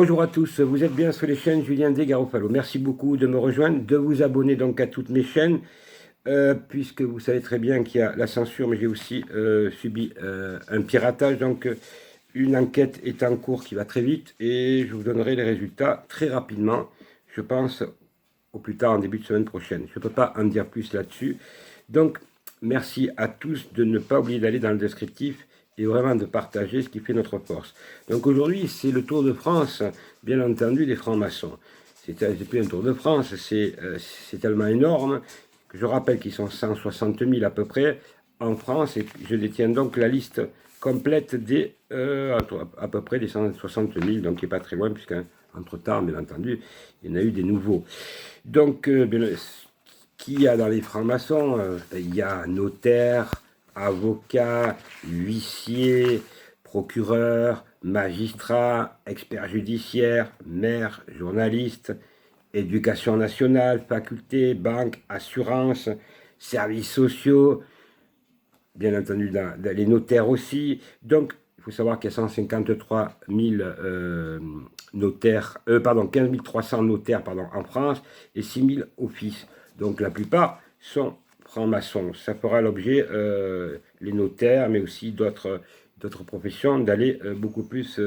Bonjour à tous, vous êtes bien sur les chaînes Julien De Garofalo. Merci beaucoup de me rejoindre, de vous abonner donc à toutes mes chaînes, puisque vous savez très bien qu'il y a la censure, mais j'ai aussi subi un piratage. Donc une enquête est en cours qui va très vite et je vous donnerai les résultats très rapidement, je pense au plus tard en début de semaine prochaine. Je ne peux pas en dire plus là-dessus. Donc merci à tous de ne pas oublier d'aller dans le descriptif et vraiment de partager ce qui fait notre force. Donc aujourd'hui, c'est le Tour de France, bien entendu, des francs-maçons. C'est plus un Tour de France, c'est tellement énorme que je rappelle qu'ils sont 160 000 à peu près en France, et je détiens donc la liste complète des à peu près des 160 000, donc qui n'est pas très loin, puisqu'entre-temps, bien entendu, il y en a eu des nouveaux. Donc, qui y a dans les francs-maçons? Il y a notaire, avocat, huissier, procureur, magistrat, expert judiciaire, maire, journaliste, éducation nationale, faculté, banque, assurance, services sociaux, bien entendu dans les notaires aussi. Donc, il faut savoir qu'il y a 153 000 notaires, 15 300 notaires en France et 6 000 offices. Donc la plupart sont francs-maçons. Ça fera l'objet, les notaires, mais aussi d'autres professions, d'aller beaucoup plus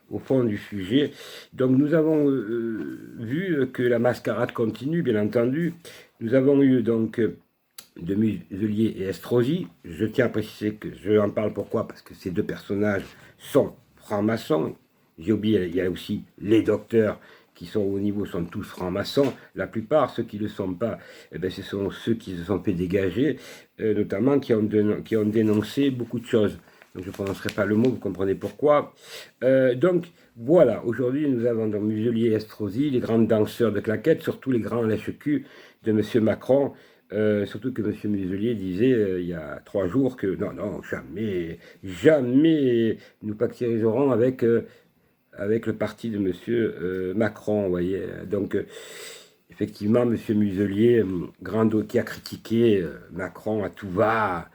au fond du sujet. Donc nous avons vu que la mascarade continue, bien entendu. Nous avons eu donc de Muselier et Estrosi. Je tiens à préciser que je en parle pourquoi, parce que ces deux personnages sont francs-maçons. J'ai oublié, il y a aussi les docteurs qui sont au niveau, sont tous francs-maçons. La plupart, ceux qui ne le sont pas, eh bien, ce sont ceux qui se sont fait dégager, notamment qui ont dénoncé beaucoup de choses. Donc je ne prononcerai pas le mot, vous comprenez pourquoi. Donc voilà, aujourd'hui nous avons donc Muselier et Estrosi, les grands danseurs de claquettes, surtout les grands lèche-cul de M. Macron. Surtout que M. Muselier disait il y a 3 jours que non, jamais, jamais nous pactiserons avec le parti de M. Macron, vous voyez. Donc, effectivement, M. Muselier, qui a critiqué Macron à tout va,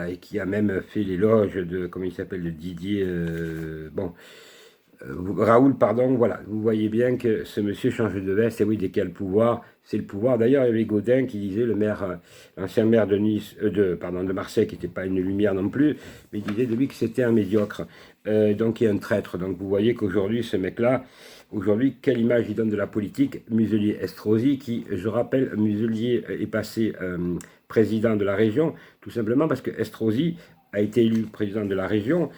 et qui a même fait l'éloge de, comment il s'appelle, de Didier, Raoul, pardon, voilà. Vous voyez bien que ce monsieur change de veste, et oui, dès qu'il y a le pouvoir, c'est le pouvoir. D'ailleurs, il y avait Gaudin qui disait, l'ancien maire de Nice, de Marseille, qui n'était pas une lumière non plus, mais il disait de lui que c'était un médiocre, donc il est un traître. Donc vous voyez qu'aujourd'hui, ce mec-là, aujourd'hui, quelle image il donne de la politique? Muselier-Estrosi, qui, je rappelle, Muselier est passé président de la région, tout simplement parce que Estrosi a été élu président de la région.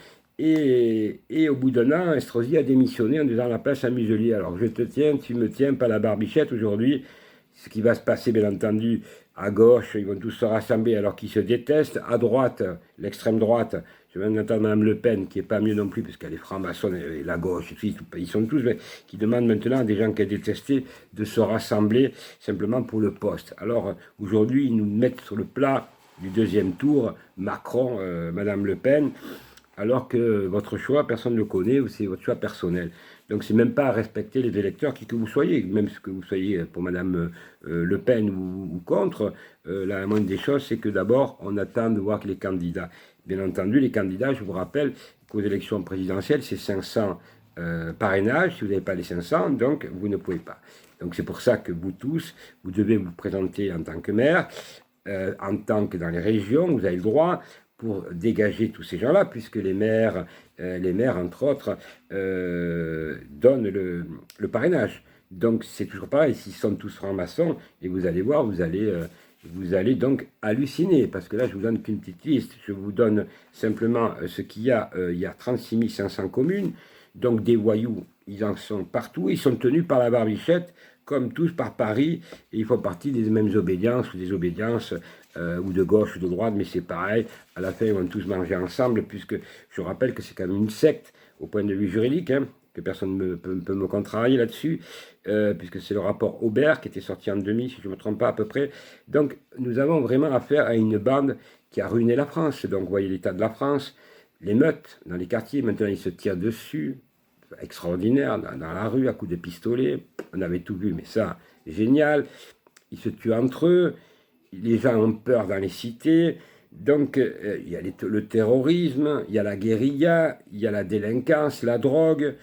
Et au bout d'un an, Estrosi a démissionné en disant la place à Muselier. Alors je te tiens, tu me tiens, pas la barbichette aujourd'hui. Ce qui va se passer, bien entendu, à gauche, ils vont tous se rassembler alors qu'ils se détestent. À droite, l'extrême droite, je viens d'entendre Mme Le Pen, qui n'est pas mieux non plus, parce qu'elle est franc-maçonne, et la gauche, ils sont tous, mais qui demandent maintenant à des gens qu'elle détestait de se rassembler simplement pour le poste. Alors aujourd'hui, ils nous mettent sur le plat du deuxième tour, Macron, Mme Le Pen, alors que votre choix, personne ne le connaît, ou c'est votre choix personnel. Donc c'est même pas à respecter les électeurs, qui que vous soyez, même ce que vous soyez pour Madame Le Pen ou contre, la moindre des choses, c'est que d'abord, on attend de voir que les candidats. Bien entendu, les candidats, je vous rappelle qu'aux élections présidentielles, c'est 500 parrainages. Si vous n'avez pas les 500, donc vous ne pouvez pas. Donc c'est pour ça que vous tous, vous devez vous présenter en tant que maire, en tant que dans les régions, vous avez le droit, pour dégager tous ces gens-là, puisque les maires, entre autres, donnent le parrainage. Donc c'est toujours pareil, s'ils sont tous francs-maçons, et vous allez voir, vous allez donc halluciner, parce que là, je vous donne qu'une petite liste. Je vous donne simplement ce qu'il y a. Il y a 36 500 communes, donc des voyous, ils en sont partout, ils sont tenus par la barbichette, comme tous par Paris, et ils font partie des mêmes obédiences, ou des obédiences, ou de gauche ou de droite, mais c'est pareil, à la fin ils vont tous manger ensemble, puisque je rappelle que c'est quand même une secte, au point de vue juridique, hein, que personne ne peut me contrarier là-dessus, puisque c'est le rapport Aubert qui était sorti en 2000, si je ne me trompe pas à peu près. Donc nous avons vraiment affaire à une bande qui a ruiné la France. Donc vous voyez l'état de la France, les meutes dans les quartiers, maintenant ils se tirent dessus, extraordinaire, dans la rue, à coups de pistolet, on avait tout vu, mais ça, génial, ils se tuent entre eux, les gens ont peur dans les cités, donc il y a le terrorisme, il y a la guérilla, il y a la délinquance, la drogue,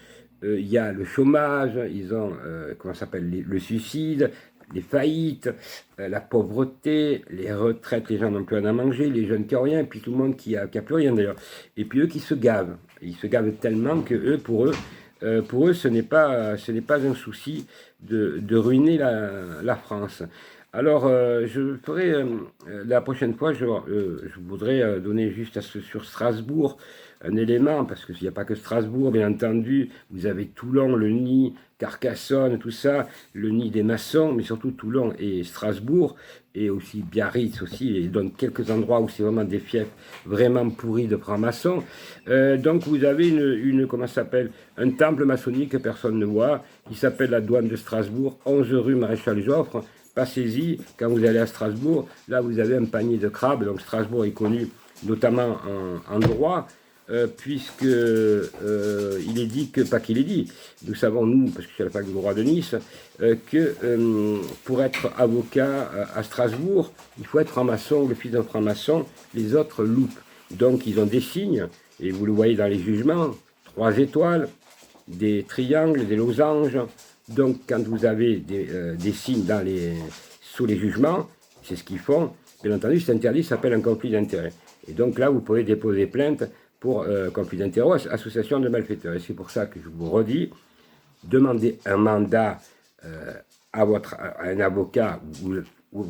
il y a le chômage, ils ont, comment ça s'appelle, le suicide, les faillites, la pauvreté, les retraites, les gens n'ont plus rien à manger, les jeunes qui n'ont rien, et puis tout le monde qui a plus rien d'ailleurs. Et puis eux qui se gavent. Ils se gavent tellement que pour eux, ce n'est pas un souci de ruiner la France. Alors, je ferai la prochaine fois, je voudrais donner juste sur Strasbourg un élément, parce qu'il n'y a pas que Strasbourg, bien entendu, vous avez Toulon, le Nid, Carcassonne, tout ça, le Nid des maçons, mais surtout Toulon et Strasbourg, et aussi Biarritz aussi, et donc quelques endroits où c'est vraiment des fiefs vraiment pourris de francs-maçons. Donc vous avez comment ça s'appelle, un temple maçonnique que personne ne voit, qui s'appelle la douane de Strasbourg, 11 rue Maréchal Joffre. Passez-y, quand vous allez à Strasbourg, là vous avez un panier de crabes, donc Strasbourg est connu notamment en droit, puisque il est dit que, pas qu'il est dit, nous savons nous, parce que je suis à la fac de droit de Nice, que pour être avocat à Strasbourg, il faut être franc-maçon, le fils d'un franc-maçon, les autres loupent. Donc ils ont des signes, et vous le voyez dans les jugements, 3 étoiles, des triangles, des losanges. Donc quand vous avez des signes sous les jugements, c'est ce qu'ils font, bien entendu c'est interdit, ça s'appelle un conflit d'intérêts. Et donc là vous pouvez déposer plainte pour conflit d'intérêts, association de malfaiteurs. Et c'est pour ça que je vous redis, demandez un mandat à un avocat ou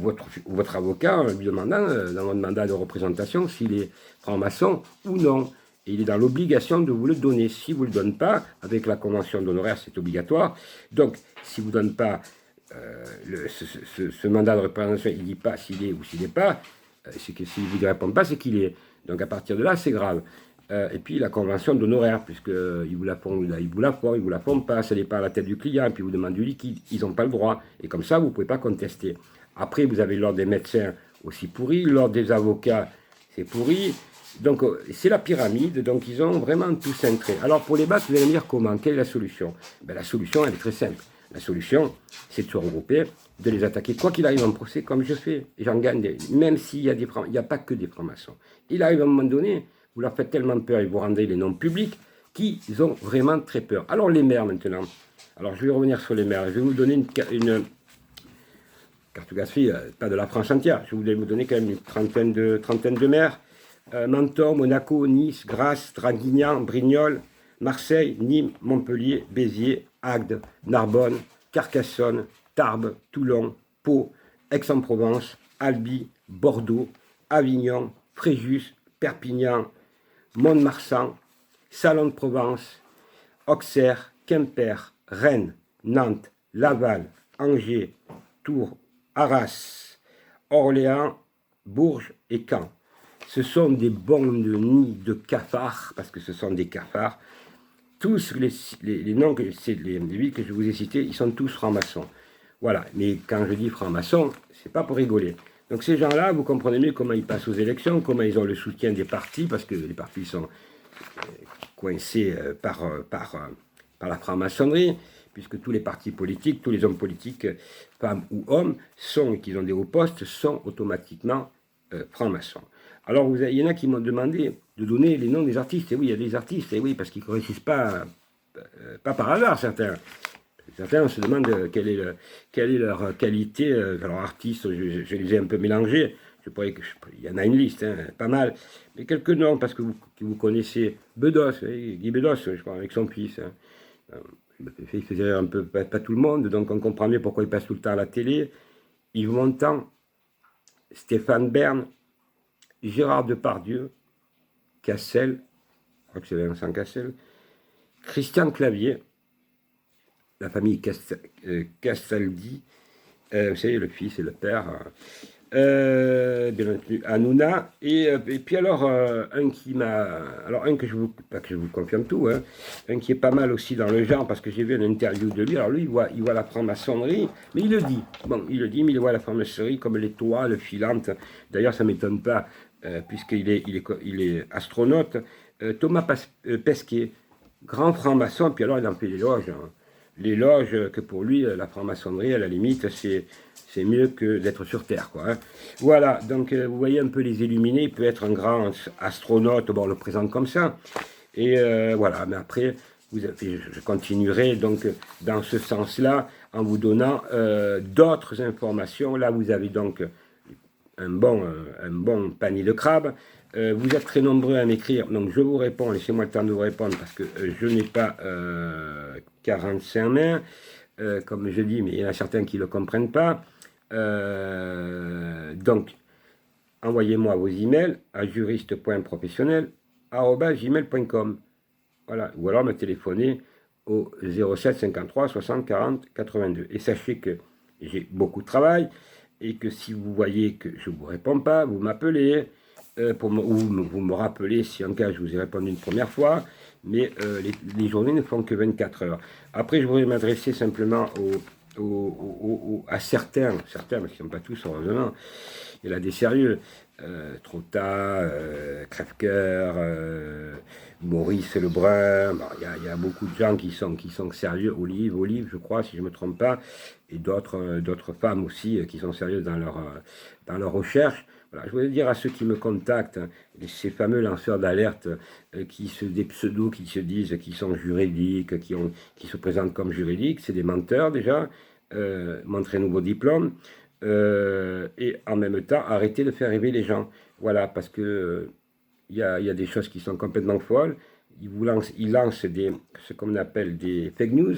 votre avocat, en lui demandant dans votre mandat de représentation s'il est franc-maçon ou non. Et il est dans l'obligation de vous le donner. Si vous ne le donnez pas, avec la convention d'honoraires, c'est obligatoire. Donc, si vous ne donnez pas ce mandat de représentation, il ne dit pas s'il est ou s'il n'est pas, c'est que s'il ne vous répond pas, c'est qu'il est. Donc, à partir de là, c'est grave. Et puis la convention d'honoraires, puisqu'ils vous la font, ils vous la font pas, ça n'est pas à la tête du client, et puis vous demandent du liquide, ils n'ont pas le droit. Et comme ça, vous ne pouvez pas contester. Après, vous avez l'ordre des médecins aussi pourri, l'ordre des avocats, c'est pourri. Donc c'est la pyramide, donc ils ont vraiment tout cintré. Alors pour les battre, vous allez me dire comment, quelle est la solution? Ben, la solution, elle est très simple. La solution, c'est de se regrouper, de les attaquer, quoi qu'il arrive en procès, comme je fais. Et j'en gagne, même s'il y a il n'y a pas que des francs-maçons. Il arrive à un moment donné, vous leur faites tellement peur et vous rendez les noms publics qu'ils ont vraiment très peur. Alors les maires maintenant. Alors je vais revenir sur les maires. Je vais vous donner une cartographie, pas de la France entière. Je vais vous donner quand même une trentaine de maires. Menton, Monaco, Nice, Grasse, Draguignan, Brignoles, Marseille, Nîmes, Montpellier, Béziers, Agde, Narbonne, Carcassonne, Tarbes, Toulon, Pau, Aix-en-Provence, Albi, Bordeaux, Avignon, Fréjus, Perpignan, Mont-de-Marsan, Salon de Provence, Auxerre, Quimper, Rennes, Nantes, Laval, Angers, Tours, Arras, Orléans, Bourges et Caen. Ce sont des bons nids de cafards, parce que ce sont des cafards. Tous les noms, les villes que je vous ai citées, ils sont tous francs-maçons. Voilà, mais quand je dis francs-maçons, c'est pas pour rigoler. Donc ces gens-là, vous comprenez mieux comment ils passent aux élections, comment ils ont le soutien des partis, parce que les partis sont coincés par la franc-maçonnerie, puisque tous les partis politiques, tous les hommes politiques, femmes ou hommes, qui ont des hauts postes, sont automatiquement francs-maçons. Alors, il y en a qui m'ont demandé de donner les noms des artistes. Et oui, il y a des artistes, et oui, parce qu'ils ne réussissent pas par hasard, certains. Certains se demandent quelle est leur qualité. Alors, artistes, je les ai un peu mélangés. Il y en a une liste, hein, pas mal. Mais quelques noms, parce que vous connaissez Bedos, Guy Bedos, je crois, avec son fils. Hein. Il faisait un peu pas tout le monde, donc on comprend mieux pourquoi il passe tout le temps à la télé. Yves Montand, Stéphane Bern, Gérard Depardieu, Cassel, je crois que c'est Vincent Cassel, Christian Clavier, la famille Castaldi, vous savez, le fils et le père, bien entendu, Hanouna, et puis alors, un que je vous confirme tout, hein, un qui est pas mal aussi dans le genre, parce que j'ai vu une interview de lui, alors lui, il voit la franc-maçonnerie, mais il le dit, mais il voit la franc-maçonnerie comme l'étoile filante, d'ailleurs, ça ne m'étonne pas, puisqu'il est astronaute, Thomas Pesquet, grand franc-maçon, puis alors il en fait l'éloge, hein. L'éloge que pour lui, la franc-maçonnerie, à la limite, c'est mieux que d'être sur Terre, quoi. Hein. Voilà, donc vous voyez un peu les illuminés, il peut être un grand astronaute, bon, on le présente comme ça, et voilà, mais après, je continuerai donc dans ce sens-là en vous donnant d'autres informations. Là, vous avez donc un bon panier de crabes. Vous êtes très nombreux à m'écrire, donc je vous réponds. Laissez-moi le temps de vous répondre parce que je n'ai pas 45 mains, comme je dis, mais il y en a certains qui ne le comprennent pas. Donc, envoyez-moi vos emails à juriste.professionnel@gmail.com. Voilà, ou alors me téléphoner au 07 53 60 40 82. Et sachez que j'ai beaucoup de travail et que si vous voyez que je ne vous réponds pas, vous m'appelez ou vous me rappelez si en cas je vous ai répondu une première fois, mais les journées ne font que 24 heures. Après, je voudrais m'adresser simplement à certains, parce qu'ils ne sont pas tous, heureusement. Il y en a des sérieux. Trotta, Crève-Cœur, Maurice Lebrun. Bon, il y a beaucoup de gens qui sont sérieux. Olive, je crois, si je ne me trompe pas. Et d'autres femmes aussi qui sont sérieuses dans leur recherche. Voilà, je voulais dire à ceux qui me contactent, ces fameux lanceurs d'alerte des pseudos qui se disent qu'ils sont juridiques, qui se présentent comme juridiques, c'est des menteurs déjà. Montrez-nous vos diplômes. Et en même temps, arrêtez de faire rêver les gens. Voilà, parce que il y a des choses qui sont complètement folles. Ils lancent ce qu'on appelle des fake news.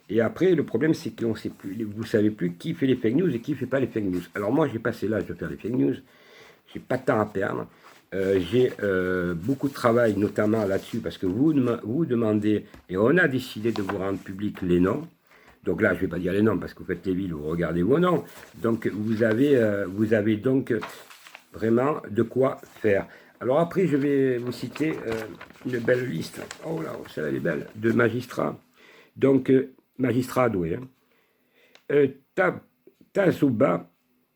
Et après, le problème, c'est que vous ne savez plus qui fait les fake news et qui ne fait pas les fake news. Alors moi, j'ai passé l'âge de faire les fake news. J'ai pas de temps à perdre. J'ai beaucoup de travail, notamment là-dessus, parce que vous demandez, et on a décidé de vous rendre public les noms. Donc là, je ne vais pas dire les noms, parce que vous faites les villes, vous regardez vos noms. Donc vous avez donc vraiment de quoi faire. Alors après, je vais vous citer une belle liste. Oh là, celle-là, elle est belle, de magistrats. Donc, magistrats doués. Tazouba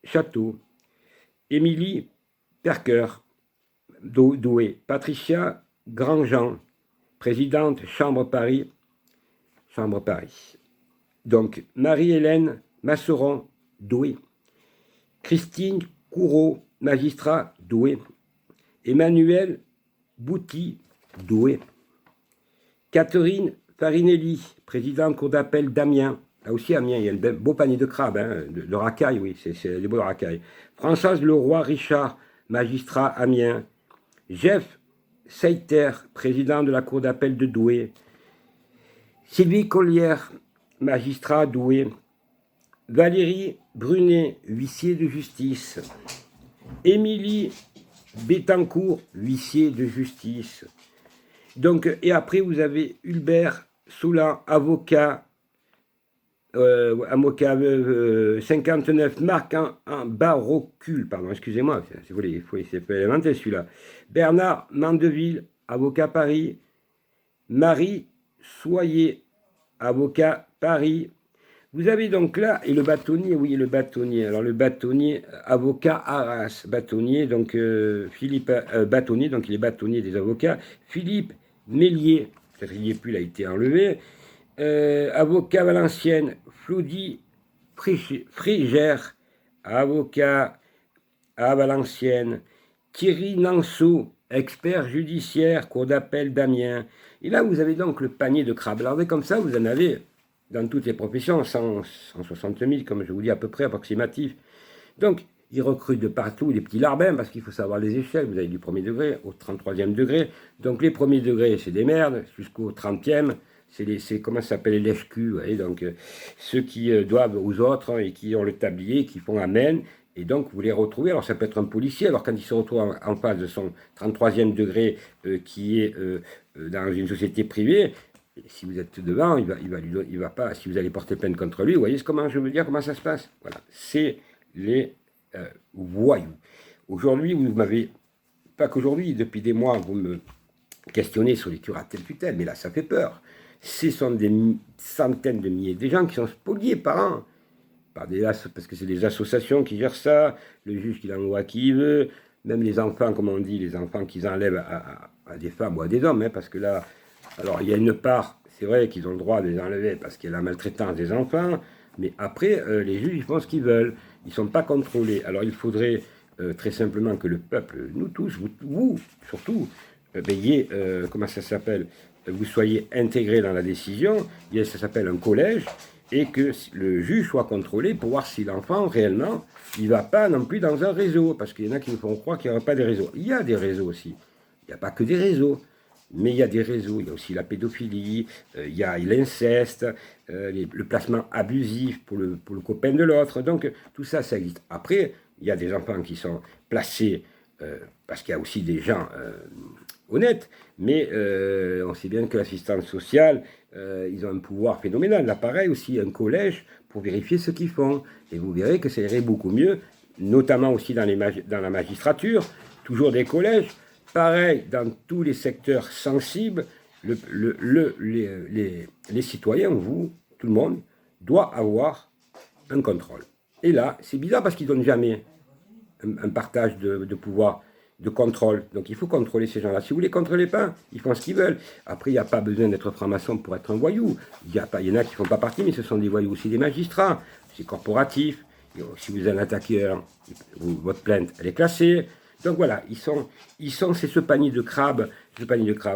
Château, Émilie Perker, douée. Patricia Grandjean, présidente Chambre Paris. Donc, Marie-Hélène Masseron, douée. Christine Courreau, magistrat, doué. Emmanuel Bouty, doué. Catherine Farinelli, présidente cour d'appel d'Amiens. Là aussi, Amiens, il y a un beau panier de crabes, hein, de racailles, oui, c'est des beaux racailles. Françoise Leroy-Richard, magistrat, Amiens. Jeff Seiter, président de la cour d'appel de Douai. Sylvie Collière, magistrat, Douai. Valérie Brunet, huissier de justice. Émilie Bettencourt, huissier de justice. Donc, et après, vous avez Hulbert Soulan, avocat 59, Marc en Barocule, pardon, excusez-moi, il faut élémenter celui-là. Bernard Mandeville, avocat Paris. Marie Soyer, avocat Paris. Vous avez donc là, et le bâtonnier, oui, le bâtonnier. Alors le bâtonnier, avocat Arras, bâtonnier, donc Philippe Bâtonnier, donc il est bâtonnier des avocats. Philippe Mélier, peut-être qu'il n'y est plus, il a été enlevé. Avocat Valenciennes, Floudi Frigère, avocat à Valenciennes. Thierry Nanceau, expert judiciaire, cour d'appel d'Amiens. Et là, vous avez donc le panier de crabes. Alors, comme ça, vous en avez dans toutes les professions, 160 000, comme je vous dis, à peu près approximatif. Donc, ils recrutent de partout des petits larbins, parce qu'il faut savoir les échelles. Vous avez du premier degré au 33e degré. Donc, les premiers degrés, c'est des merdes, jusqu'au 30e. C'est comment ça s'appelle, les lèche-culs, vous voyez, donc ceux qui doivent aux autres hein, et qui ont le tablier, qui font amène, et donc vous les retrouvez. Alors ça peut être un policier, alors quand il se retrouve en face de son 33e degré qui est dans une société privée, si vous êtes devant, il va pas, si vous allez porter plainte contre lui, vous voyez comment je veux dire, comment ça se passe. Voilà, c'est les voyous. Aujourd'hui, vous m'avez, pas qu'aujourd'hui, depuis des mois, vous me questionnez sur les curatelles tutelles, mais là ça fait peur. Ce sont des centaines de milliers de gens qui sont spoliés par an, parce que c'est des associations qui gèrent ça, le juge qui l'envoie à qui il veut, même les enfants, comme on dit, les enfants qu'ils enlèvent à des femmes ou à des hommes, hein, parce que là, alors il y a une part, c'est vrai qu'ils ont le droit de les enlever parce qu'il y a la maltraitance des enfants, mais après, les juges, ils font ce qu'ils veulent, ils ne sont pas contrôlés. Alors il faudrait très simplement que le peuple, nous tous, vous surtout, veillez, comment ça s'appelle, vous soyez intégré dans la décision, ça s'appelle un collège, et que le juge soit contrôlé pour voir si l'enfant, réellement, il ne va pas non plus dans un réseau, parce qu'il y en a qui nous font croire qu'il n'y aura pas de réseaux. Il y a des réseaux aussi. Il n'y a pas que des réseaux, mais il y a des réseaux. Il y a aussi la pédophilie, il y a l'inceste, le placement abusif pour le copain de l'autre. Donc, tout ça, ça existe. Après, il y a des enfants qui sont placés, parce qu'il y a aussi des gens honnêtes, mais on sait bien que l'assistance sociale, ils ont un pouvoir phénoménal. Là, pareil aussi, un collège pour vérifier ce qu'ils font. Et vous verrez que ça irait beaucoup mieux, notamment aussi dans la magistrature, toujours des collèges. Pareil, dans tous les secteurs sensibles, les citoyens, vous, tout le monde, doit avoir un contrôle. Et là, c'est bizarre parce qu'ils ne donnent jamais un partage de pouvoir, de contrôle. Donc il faut contrôler ces gens-là. Si vous ne les contrôlez pas, ils font ce qu'ils veulent. Après, il n'y a pas besoin d'être franc-maçon pour être un voyou. Il y en a qui ne font pas partie, mais ce sont des voyous aussi, des magistrats. C'est corporatif. Si vous en attaquez un, votre plainte, elle est classée. Donc voilà, c'est ce panier de crabes.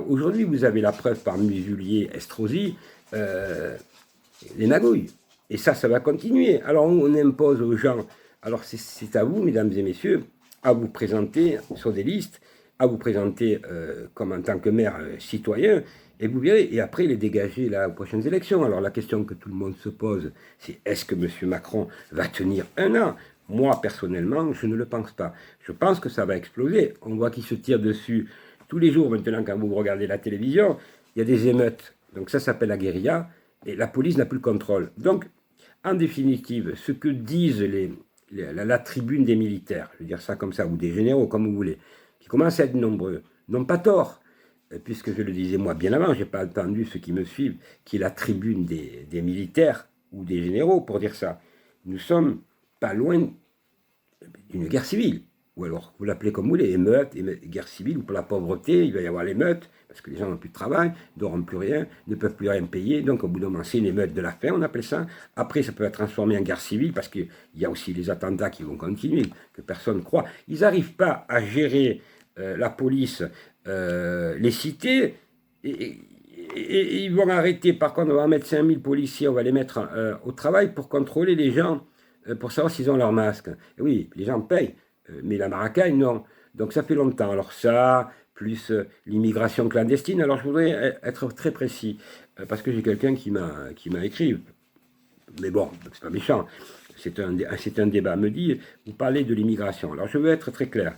Aujourd'hui, vous avez la preuve par Muselier, Estrosi, les magouilles. Et ça va continuer. Alors on impose aux gens. Alors c'est à vous, mesdames et messieurs, à vous présenter sur des listes, à vous présenter comme en tant que maire citoyen, et vous verrez, et après les dégager là, aux prochaines élections. Alors la question que tout le monde se pose, c'est est-ce que M. Macron va tenir un an? Moi, personnellement, je ne le pense pas. Je pense que ça va exploser. On voit qu'il se tire dessus tous les jours maintenant quand vous regardez la télévision. Il y a des émeutes. Donc ça s'appelle la guérilla, et la police n'a plus le contrôle. Donc, en définitive, ce que disent la tribune des militaires, je veux dire ça comme ça, ou des généraux, comme vous voulez, qui commencent à être nombreux, n'ont pas tort, puisque je le disais moi bien avant, je n'ai pas entendu ceux qui me suivent, qui est la tribune des militaires ou des généraux pour dire ça. Nous sommes pas loin d'une guerre civile, ou alors vous l'appelez comme vous voulez, émeute, guerre civile, ou pour la pauvreté, il va y avoir l'émeute, parce que les gens n'ont plus de travail, n'auront plus rien, ne peuvent plus rien payer, donc au bout d'un moment c'est une émeute de la faim, on appelle ça. Après ça peut être transformé en guerre civile, parce qu'il y a aussi les attentats qui vont continuer, que personne ne croit. Ils n'arrivent pas à gérer la police, les cités, et ils vont arrêter, par contre on va mettre 5000 policiers, on va les mettre au travail pour contrôler les gens, pour savoir s'ils ont leur masque. Et oui, les gens payent, mais la Maracaille, non. Donc ça fait longtemps. Alors ça, plus l'immigration clandestine. Alors je voudrais être très précis, parce que j'ai quelqu'un qui m'a écrit, mais bon, c'est pas méchant, c'est un débat, me dit, vous parlez de l'immigration. Alors je veux être très clair.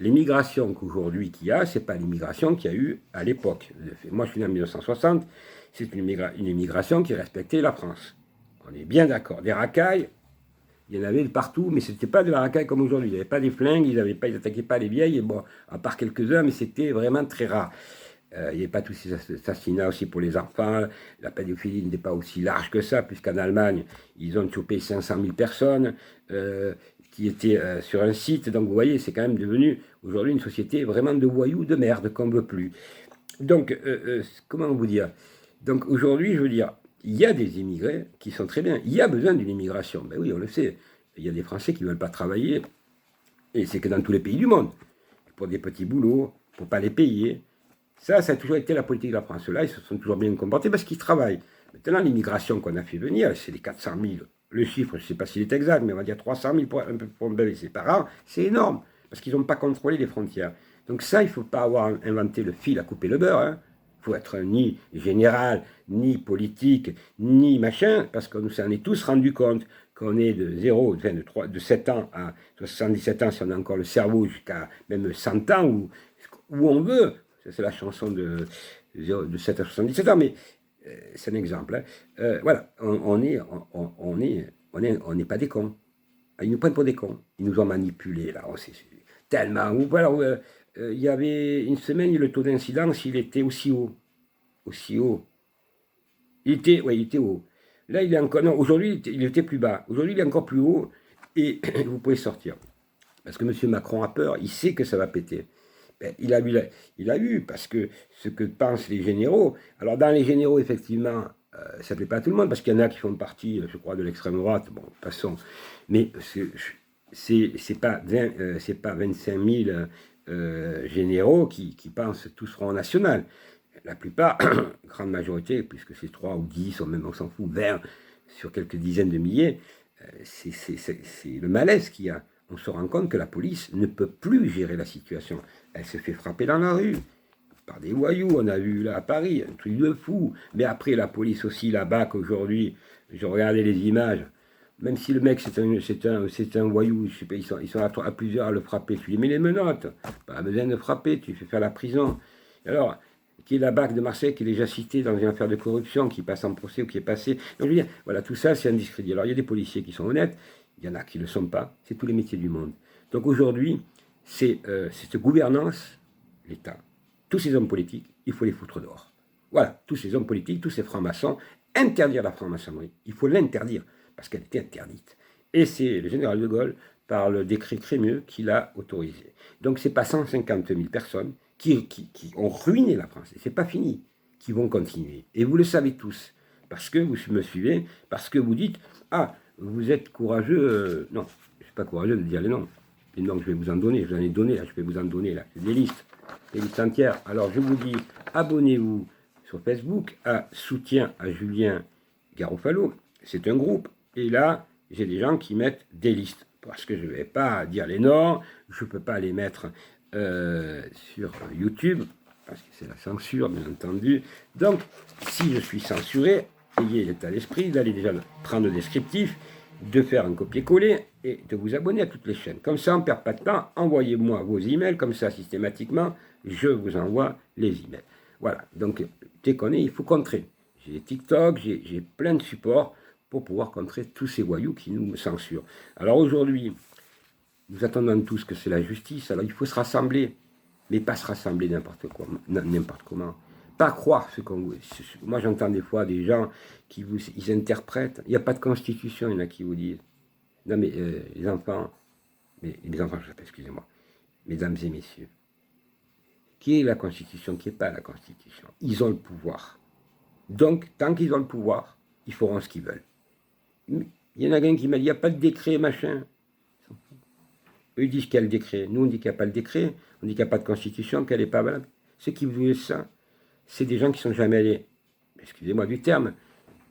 L'immigration qu'aujourd'hui qu'il y a, c'est pas l'immigration qu'il y a eu à l'époque. Moi je suis né en 1960, c'est une immigration qui respectait la France. On est bien d'accord. Des racailles, il y en avait de partout, mais ce n'était pas de la racaille comme aujourd'hui. Il n'y avait pas des flingues, ils n'attaquaient pas les vieilles, et bon, à part quelques-uns, mais c'était vraiment très rare. Il n'y avait pas tous ces assassinats aussi pour les enfants. La pédophilie n'était pas aussi large que ça, puisqu'en Allemagne, ils ont chopé 500 000 personnes qui étaient sur un site. Donc vous voyez, c'est quand même devenu aujourd'hui une société vraiment de voyous, de merde, qu'on ne veut plus. Donc, comment vous dire? Donc aujourd'hui, je veux dire, il y a des immigrés qui sont très bien. Il y a besoin d'une immigration. Ben oui, on le sait. Il y a des Français qui ne veulent pas travailler. Et c'est que dans tous les pays du monde. Pour des petits boulots, pour ne pas les payer. Ça a toujours été la politique de la France. Là, ils se sont toujours bien comportés parce qu'ils travaillent. Maintenant, l'immigration qu'on a fait venir, c'est les 400 000. Le chiffre, je ne sais pas s'il est exact, mais on va dire 300 000 pour un bébé. C'est pas rare. C'est énorme. Parce qu'ils n'ont pas contrôlé les frontières. Donc ça, il ne faut pas avoir inventé le fil à couper le beurre. Il faut être ni général, ni politique, ni machin, parce qu'on s'en est tous rendu compte qu'on est de de 7 ans à 77 ans, si on a encore le cerveau, jusqu'à même 100 ans, où on veut. C'est la chanson de 7 à 77 ans, mais c'est un exemple. Voilà, on n'est pas des cons. Ils nous prennent pour des cons. Ils nous ont manipulés, là. Oh, c'est tellement. Voilà, il y avait une semaine, le taux d'incidence, il était aussi haut. Aussi haut. Il était haut. Là, il est encore. Non, aujourd'hui, il était plus bas. Aujourd'hui, il est encore plus haut et vous pouvez sortir. Parce que M. Macron a peur, il sait que ça va péter. Ben, il a eu, parce que ce que pensent les généraux. Alors, dans les généraux, effectivement, ça ne plaît pas à tout le monde, parce qu'il y en a qui font partie, je crois, de l'extrême droite. Bon, passons. Mais c'est pas 25 000 généraux qui pensent tous Front National. la plupart, grande majorité, puisque c'est 3 ou 10, ou même on s'en fout, 20, sur quelques dizaines de milliers, c'est le malaise qu'il y a. On se rend compte que la police ne peut plus gérer la situation. Elle se fait frapper dans la rue par des voyous, on a vu là à Paris, un truc de fou. Mais après, la police aussi, la BAC aujourd'hui, je regardais les images, même si le mec c'est un voyou, je sais pas, ils sont à plusieurs à le frapper, tu lui mets les menottes, pas besoin de frapper, tu fais faire la prison. Alors, qui est la BAC de Marseille, qui est déjà citée dans une affaire de corruption, qui passe en procès ou qui est passé. Donc je veux dire, voilà, tout ça c'est un discrédit. Alors il y a des policiers qui sont honnêtes, il y en a qui ne le sont pas, c'est tous les métiers du monde. Donc aujourd'hui, c'est cette gouvernance, l'État, tous ces hommes politiques, il faut les foutre dehors. Voilà, tous ces hommes politiques, tous ces francs-maçons, interdire la franc-maçonnerie, il faut l'interdire, parce qu'elle était interdite. Et c'est le général de Gaulle, par le décret Crémieux, qui l'a autorisé. Donc c'est pas 150 000 personnes qui ont ruiné la France, et c'est pas fini, qui vont continuer. Et vous le savez tous, parce que vous me suivez, parce que vous dites, ah, vous êtes courageux, non, je ne suis pas courageux de dire les noms. Les noms, je vais vous en donner, je vous en ai donné, là, je vais vous en donner, là, des listes entières. Alors je vous dis, abonnez-vous sur Facebook à Soutien à Julien Garofalo, c'est un groupe, et là, j'ai des gens qui mettent des listes, parce que je ne vais pas dire les noms, je ne peux pas les mettre sur YouTube, parce que c'est la censure, bien entendu. Donc, si je suis censuré, ayez l'état d'esprit d'aller déjà prendre le descriptif, de faire un copier-coller et de vous abonner à toutes les chaînes. Comme ça, on ne perd pas de temps. Envoyez-moi vos emails, comme ça, systématiquement, je vous envoie les emails. Voilà, donc, dès qu'on est, il faut contrer. J'ai TikTok, j'ai plein de supports pour pouvoir contrer tous ces voyous qui nous censurent. Alors aujourd'hui, nous attendons tous que c'est la justice, alors il faut se rassembler, mais pas se rassembler n'importe comment. Pas croire ce qu'on veut. Moi j'entends des fois des gens qui ils interprètent, il n'y a pas de constitution, il y en a qui vous disent, non mais les enfants, excusez-moi, mesdames et messieurs, qui est la constitution, qui n'est pas la constitution? Ils ont le pouvoir. Donc tant qu'ils ont le pouvoir, ils feront ce qu'ils veulent. Il y en a un qui m'a dit, il n'y a pas de décret, machin. Eux disent qu'il y a le décret. Nous, on dit qu'il n'y a pas le décret. On dit qu'il n'y a pas de constitution, qu'elle n'est pas valable. Ceux qui vous disent ça, c'est des gens qui ne sont jamais allés, excusez-moi du terme,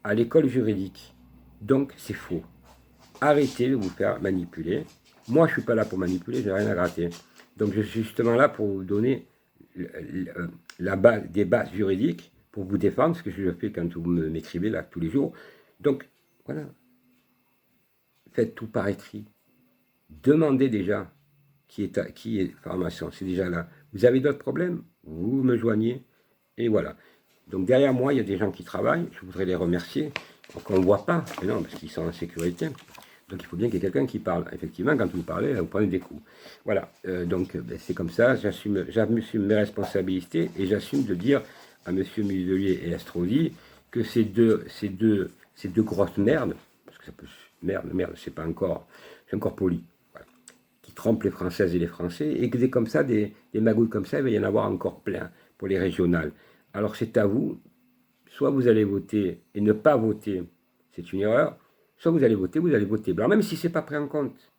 à l'école juridique. Donc, c'est faux. Arrêtez de vous faire manipuler. Moi, je ne suis pas là pour manipuler, je n'ai rien à gratter. Donc, je suis justement là pour vous donner des bases juridiques pour vous défendre, ce que je fais quand vous m'écrivez là tous les jours. Donc, voilà. Faites tout par écrit. Demandez déjà qui est formation, c'est déjà là. Vous avez d'autres problèmes, vous me joignez, et voilà. Donc derrière moi, il y a des gens qui travaillent, je voudrais les remercier, qu'on ne voit pas, mais non, parce qu'ils sont en sécurité. Donc il faut bien qu'il y ait quelqu'un qui parle. Effectivement, quand vous parlez, vous prenez des coups. Voilà, donc c'est comme ça, j'assume mes responsabilités, et j'assume de dire à M. Muselier et Estrosi que ces deux grosses merdes, parce que ça peut... Merde, c'est pas encore... C'est encore poli. Qui trompent les Françaises et les Français, et que comme ça, des magouilles comme ça, il va y en avoir encore plein pour les régionales. Alors c'est à vous, soit vous allez voter et ne pas voter, c'est une erreur, soit vous allez voter blanc, même si ce n'est pas pris en compte.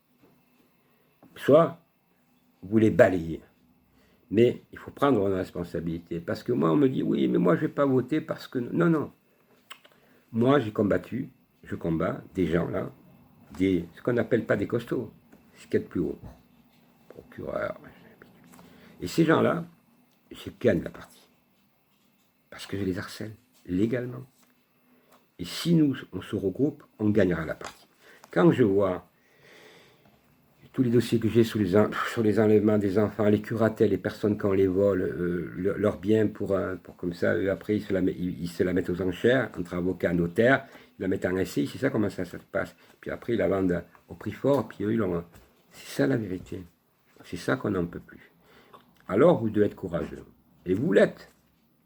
Soit vous les balayez. Mais il faut prendre une responsabilité. Parce que moi, on me dit, oui, mais moi, je ne vais pas voter parce que... Non, non. Moi, je combats des gens, là, ce qu'on n'appelle pas des costauds. Ce qu'il y a de plus haut. Procureur. Et ces gens-là, je gagne la partie. Parce que je les harcèle, légalement. Et si nous, on se regroupe, on gagnera la partie. Quand je vois tous les dossiers que j'ai sur les enlèvements des enfants, les curatelles, les personnes qui les volent, leurs biens pour comme ça, après ils se la mettent aux enchères, entre avocats, notaires, ils la mettent en essai, c'est ça comment ça se passe. Puis après ils la vendent au prix fort, puis eux ils l'ont... C'est ça la vérité. C'est ça qu'on n'en peut plus. Alors vous devez être courageux. Et vous l'êtes,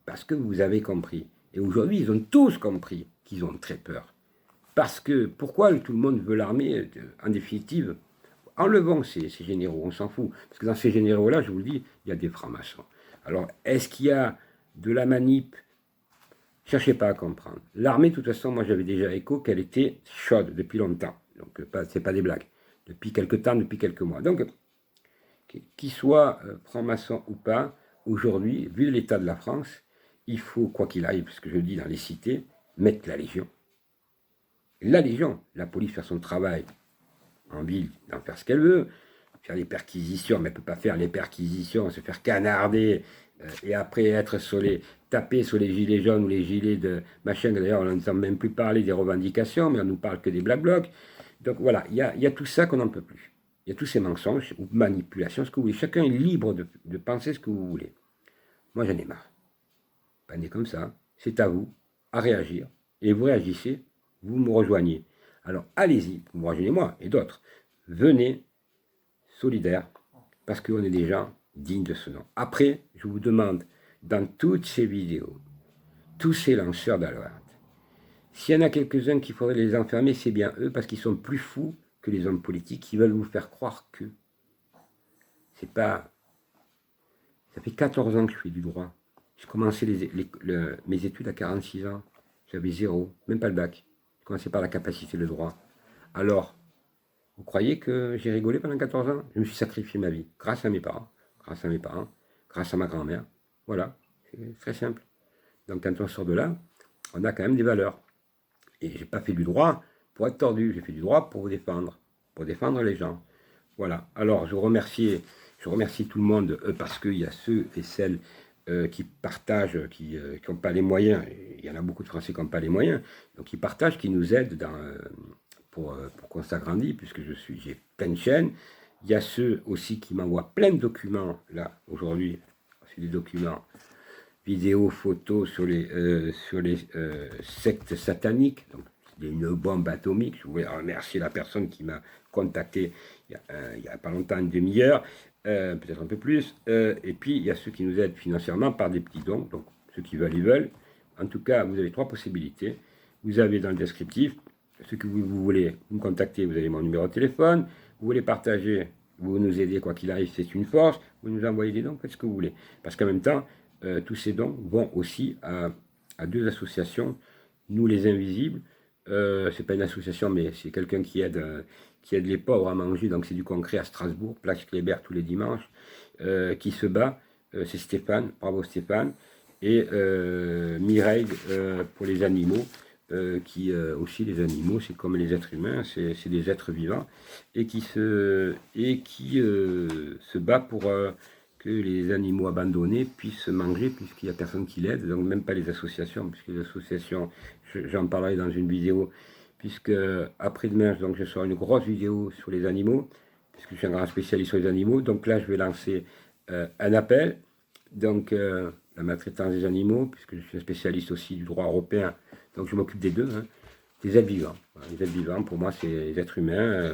parce que vous avez compris. Et aujourd'hui, ils ont tous compris qu'ils ont très peur. Parce que, pourquoi tout le monde veut l'armée, en définitive, enlevons ces généraux, on s'en fout. Parce que dans ces généraux-là, je vous le dis, il y a des francs-maçons. Alors, est-ce qu'il y a de la manip? Cherchez pas à comprendre. L'armée, de toute façon, moi j'avais déjà écho qu'elle était chaude depuis longtemps. Donc, c'est pas des blagues. Depuis quelques temps, depuis quelques mois. Donc, qu'il soit franc-maçon ou pas, aujourd'hui, vu l'état de la France, il faut, quoi qu'il arrive, parce que je le dis dans les cités, mettre la Légion. La Légion, la police faire son travail en ville, d'en faire ce qu'elle veut, faire des perquisitions, mais elle ne peut pas faire les perquisitions, se faire canarder, et après être taper sur les gilets jaunes ou les gilets de machin. D'ailleurs, on n'entend même plus parler des revendications, mais on ne nous parle que des black blocs. Donc voilà, il y a tout ça qu'on n'en peut plus. Il y a tous ces mensonges ou manipulations, ce que vous voulez. Chacun est libre de penser ce que vous voulez. Moi, j'en ai marre. Pas né comme ça. C'est à vous à réagir. Et vous réagissez, vous me rejoignez. Alors, allez-y, vous me rejoignez moi et d'autres. Venez, solidaires, parce qu'on est des gens dignes de ce nom. Après, je vous demande, dans toutes ces vidéos, tous ces lanceurs d'alerte, s'il y en a quelques-uns qu'il faudrait les enfermer, c'est bien eux, parce qu'ils sont plus fous que les hommes politiques qui veulent vous faire croire que. C'est pas. Ça fait 14 ans que je fais du droit. J'ai commencé mes études à 46 ans. J'avais 0, même pas le bac. J'ai commencé par la capacité de droit. Alors, vous croyez que j'ai rigolé pendant 14 ans? Je me suis sacrifié ma vie, grâce à mes parents, grâce à ma grand-mère. Voilà, c'est très simple. Donc quand on sort de là, on a quand même des valeurs. Et je n'ai pas fait du droit pour être tordu, j'ai fait du droit pour vous défendre les gens. Voilà, alors je remercie tout le monde parce qu'il y a ceux et celles qui partagent, qui n'ont pas les moyens. Il y en a beaucoup de Français qui n'ont pas les moyens, donc qui partagent, qui nous aident pour qu'on s'agrandisse, puisque j'ai plein de chaînes. Il y a ceux aussi qui m'envoient plein de documents, là, aujourd'hui, c'est des documents vidéos, photos sur les sectes sataniques, donc une bombe atomique. Je voulais remercier la personne qui m'a contacté il y a pas longtemps, une demi-heure, peut-être un peu plus. Et puis, il y a ceux qui nous aident financièrement par des petits dons, donc ceux qui veulent, ils veulent. En tout cas, vous avez 3 possibilités. Vous avez dans le descriptif, ce que vous voulez me contacter, vous avez mon numéro de téléphone. Vous voulez partager, vous nous aider, quoi qu'il arrive, c'est une force. Vous nous envoyez des dons, faites ce que vous voulez. Parce qu'en même temps, tous ces dons vont aussi à 2 associations, Nous les Invisibles. C'est pas une association, mais c'est quelqu'un qui aide les pauvres à manger, donc c'est du concret à Strasbourg, place Kléber tous les dimanches, qui se bat. C'est Stéphane, bravo Stéphane, et Mireille pour les animaux, qui aussi les animaux, c'est comme les êtres humains, c'est des êtres vivants, et qui se bat pour que les animaux abandonnés puissent manger, puisqu'il n'y a personne qui l'aide, donc même pas les associations, puisque les associations, j'en parlerai dans une vidéo, puisque après-demain, donc je sors une grosse vidéo sur les animaux, puisque je suis un grand spécialiste sur les animaux, donc là je vais lancer un appel, donc la maltraitance des animaux, puisque je suis un spécialiste aussi du droit européen, donc je m'occupe des deux, des êtres vivants. Voilà, les êtres vivants, pour moi, c'est les êtres humains,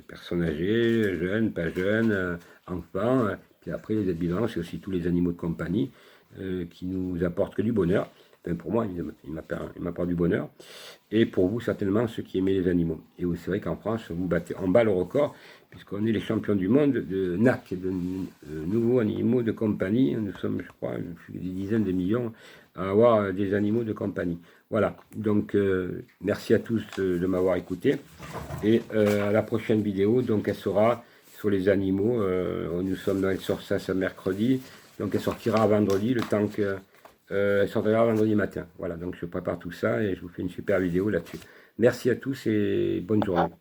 personnes âgées, jeunes, pas jeunes, enfants. Puis après, les êtres vivants, c'est aussi tous les animaux de compagnie qui nous apportent que du bonheur. Enfin, pour moi, ils m'apportent du bonheur. Et pour vous, certainement, ceux qui aiment les animaux. Et c'est vrai qu'en France, on bat le record, puisqu'on est les champions du monde de NAC, de nouveaux animaux de compagnie. Nous sommes, je crois, des dizaines de millions à avoir des animaux de compagnie. Voilà, donc merci à tous de m'avoir écouté. Et à la prochaine vidéo, donc elle sera sur les animaux. Nous sommes dans elle sort ça ce mercredi, donc elle sortira vendredi, le temps que elle sortira vendredi matin. Voilà, donc je prépare tout ça et je vous fais une super vidéo là-dessus. Merci à tous et bonne journée.